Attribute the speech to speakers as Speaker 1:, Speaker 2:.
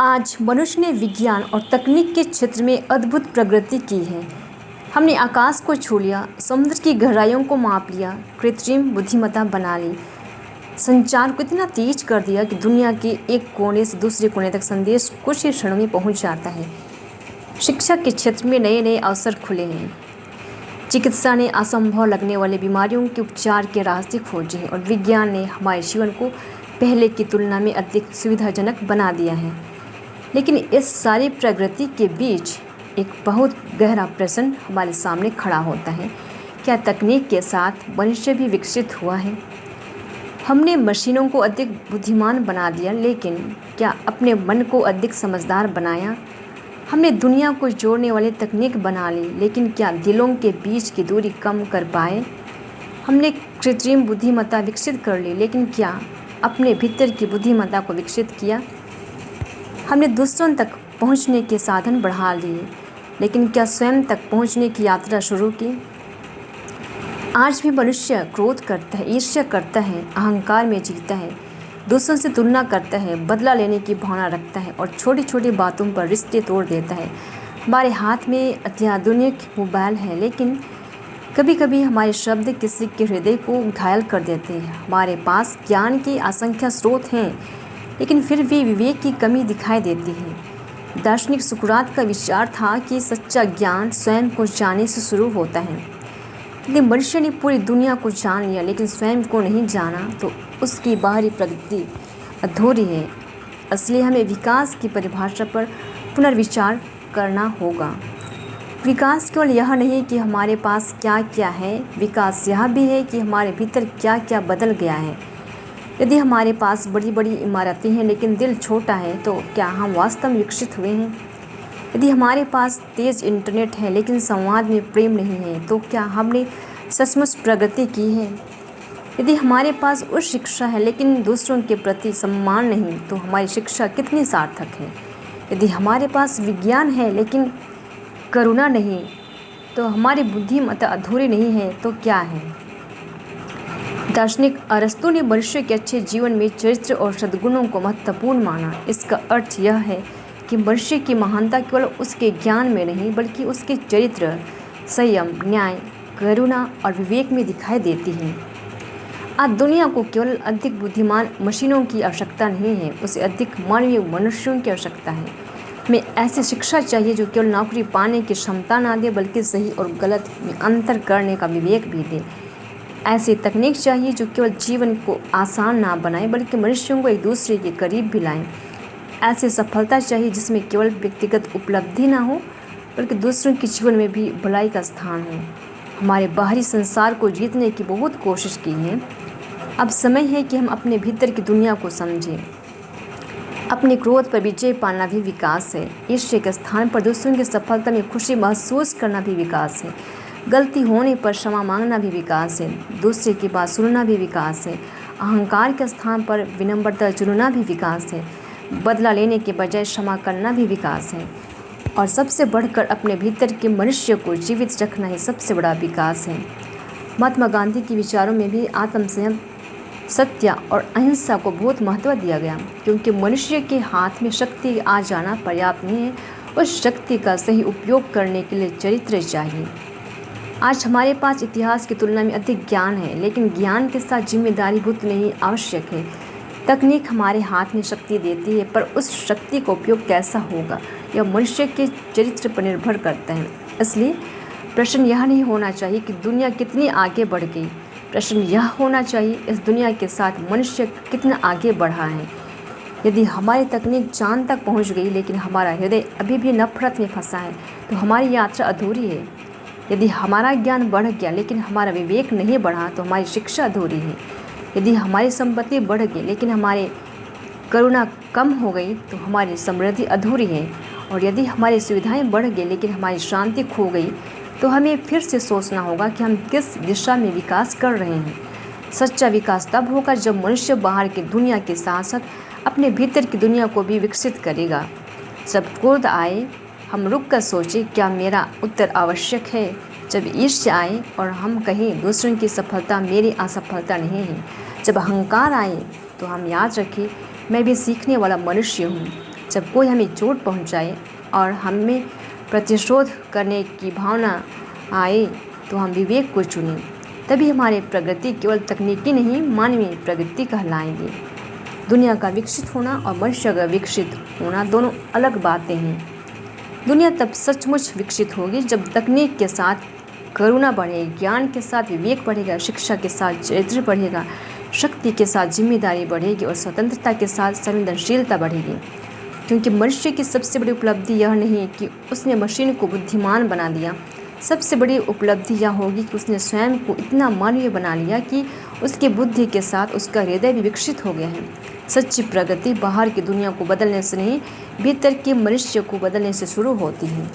Speaker 1: आज मनुष्य ने विज्ञान और तकनीक के क्षेत्र में अद्भुत प्रगति की है। हमने आकाश को छू लिया, समुद्र की गहराइयों को माप लिया, कृत्रिम बुद्धिमत्ता बना ली, संचार को इतना तेज कर दिया कि दुनिया के एक कोने से दूसरे कोने तक संदेश कुछ ही क्षणों में पहुंच जाता है। शिक्षा के क्षेत्र में नए नए अवसर खुले हैं। चिकित्सा ने असंभव लगने वाली बीमारियों के उपचार के रास्ते खोजे हैं और विज्ञान ने हमारे जीवन को पहले की तुलना में अधिक सुविधाजनक बना दिया है। लेकिन इस सारी प्रगति के बीच एक बहुत गहरा प्रश्न हमारे सामने खड़ा होता है। क्या तकनीक के साथ मनुष्य भी विकसित हुआ है? हमने मशीनों को अधिक बुद्धिमान बना दिया, लेकिन क्या अपने मन को अधिक समझदार बनाया? हमने दुनिया को जोड़ने वाली तकनीक बना ली, लेकिन क्या दिलों के बीच की दूरी कम कर पाए? हमने कृत्रिम बुद्धिमत्ता विकसित कर ली, लेकिन क्या अपने भीतर की बुद्धिमत्ता को विकसित किया? हमने दूसरों तक पहुंचने के साधन बढ़ा लिए, लेकिन क्या स्वयं तक पहुंचने की यात्रा शुरू की? आज भी मनुष्य क्रोध करता है, ईर्ष्या करता है, अहंकार में जीता है, दूसरों से तुलना करता है, बदला लेने की भावना रखता है और छोटी छोटी बातों पर रिश्ते तोड़ देता है। हमारे हाथ में अत्याधुनिक मोबाइल है, लेकिन कभी कभी हमारे शब्द किसी के हृदय को घायल कर देते हैं। हमारे पास ज्ञान के असंख्य स्रोत हैं, लेकिन फिर भी विवेक की कमी दिखाई देती है। दार्शनिक सुकरात का विचार था कि सच्चा ज्ञान स्वयं को जानने से शुरू होता है। यदि मनुष्य ने पूरी दुनिया को जान लिया लेकिन स्वयं को नहीं जाना, तो उसकी बाहरी प्रगति अधूरी है। इसलिए हमें विकास की परिभाषा पर पुनर्विचार करना होगा। विकास केवल यह नहीं कि हमारे पास क्या क्या है, विकास यह भी है कि हमारे भीतर क्या क्या बदल गया है। यदि हमारे पास बड़ी बड़ी इमारतें हैं लेकिन दिल छोटा है, तो क्या हम वास्तव में विकसित हुए हैं? यदि हमारे पास तेज़ इंटरनेट है लेकिन संवाद में प्रेम नहीं है, तो क्या हमने सचमुच प्रगति की है? यदि हमारे पास उच्च शिक्षा है लेकिन दूसरों के प्रति सम्मान नहीं, तो हमारी शिक्षा कितनी सार्थक है? यदि हमारे पास विज्ञान है लेकिन करुणा नहीं, तो हमारी बुद्धिमत्ता अधूरी नहीं है तो क्या है? दार्शनिक अरस्तु ने मनुष्य के अच्छे जीवन में चरित्र और सद्गुणों को महत्वपूर्ण माना। इसका अर्थ यह है कि मनुष्य की महानता केवल उसके ज्ञान में नहीं, बल्कि उसके चरित्र, संयम, न्याय, करुणा और विवेक में दिखाई देती है। आज दुनिया को केवल अधिक बुद्धिमान मशीनों की आवश्यकता नहीं है, उसे अधिक मानवीय मनुष्यों की आवश्यकता है। हमें ऐसी शिक्षा चाहिए जो केवल नौकरी पाने की क्षमता ना दे, बल्कि सही और गलत में अंतर करने का विवेक भी दे। ऐसी तकनीक चाहिए जो केवल जीवन को आसान ना बनाए, बल्कि मनुष्यों को एक दूसरे के करीब भी लाए। ऐसी सफलता चाहिए जिसमें केवल व्यक्तिगत उपलब्धि ना हो, बल्कि दूसरों के जीवन में भी भलाई का स्थान हो। हमारे बाहरी संसार को जीतने की बहुत कोशिश की है। अब समय है कि हम अपने भीतर की दुनिया को समझें। अपने क्रोध पर विजय पाना भी विकास है। ईर्ष्या के स्थान पर दूसरों की सफलता में खुशी महसूस करना भी विकास है। गलती होने पर क्षमा मांगना भी विकास है। दूसरे की बात सुनना भी विकास है। अहंकार के स्थान पर विनम्रता चुनना भी विकास है। बदला लेने के बजाय क्षमा करना भी विकास है। और सबसे बढ़कर अपने भीतर के मनुष्य को जीवित रखना ही सबसे बड़ा विकास है। महात्मा गांधी के विचारों में भी आत्मसंयम, सत्य और अहिंसा को बहुत महत्व दिया गया, क्योंकि मनुष्य के हाथ में शक्ति आ जाना पर्याप्त नहीं है, उस शक्ति का सही उपयोग करने के लिए चरित्र चाहिए। आज हमारे पास इतिहास की तुलना में अधिक ज्ञान है, लेकिन ज्ञान के साथ जिम्मेदारी बहुत नहीं आवश्यक है। तकनीक हमारे हाथ में शक्ति देती है, पर उस शक्ति का उपयोग कैसा होगा यह मनुष्य के चरित्र पर निर्भर करता है। इसलिए प्रश्न यह नहीं होना चाहिए कि दुनिया कितनी आगे बढ़ गई, प्रश्न यह होना चाहिए इस दुनिया के साथ मनुष्य कितना आगे बढ़ा है। यदि हमारी तकनीक चांद तक पहुंच गई लेकिन हमारा हृदय अभी भी नफरत में फंसा है, तो हमारी यात्रा अधूरी है। यदि हमारा ज्ञान बढ़ गया लेकिन हमारा विवेक नहीं बढ़ा, तो हमारी शिक्षा अधूरी है। यदि हमारी संपत्ति बढ़ गई लेकिन हमारी करुणा कम हो गई, तो हमारी समृद्धि अधूरी है। और यदि हमारी सुविधाएं बढ़ गई लेकिन हमारी शांति खो गई, तो हमें फिर से सोचना होगा कि हम किस दिशा में विकास कर रहे हैं। सच्चा विकास तब होगा जब मनुष्य बाहर की दुनिया के साथ साथ अपने भीतर की दुनिया को भी विकसित करेगा। जब क्रोध आए, हम रुक कर सोचें, क्या मेरा उत्तर आवश्यक है? जब ईर्ष्या आए और हम कहें दूसरों की सफलता मेरी असफलता नहीं है। जब अहंकार आए, तो हम याद रखें, मैं भी सीखने वाला मनुष्य हूँ। जब कोई हमें चोट पहुंचाए और हमें प्रतिशोध करने की भावना आए तो हम विवेक को चुनें। तभी हमारी प्रगति केवल तकनीकी नहीं, मानवीय प्रगति कहलाएगी। दुनिया का विकसित होना और मनुष्य का विकसित होना दोनों अलग बातें हैं। दुनिया तब सचमुच विकसित होगी जब तकनीक के साथ करुणा बढ़ेगी, ज्ञान के साथ विवेक बढ़ेगा, शिक्षा के साथ चरित्र बढ़ेगा, शक्ति के साथ जिम्मेदारी बढ़ेगी और स्वतंत्रता के साथ संवेदनशीलता बढ़ेगी। क्योंकि मनुष्य की सबसे बड़ी उपलब्धि यह नहीं कि उसने मशीन को बुद्धिमान बना दिया, सबसे बड़ी उपलब्धि यह होगी कि उसने स्वयं को इतना मानवीय बना लिया कि उसकी बुद्धि के साथ उसका हृदय भी विकसित हो गया है। सच्ची प्रगति बाहर की दुनिया को बदलने से नहीं, भीतर के मनुष्य को बदलने से शुरू होती है।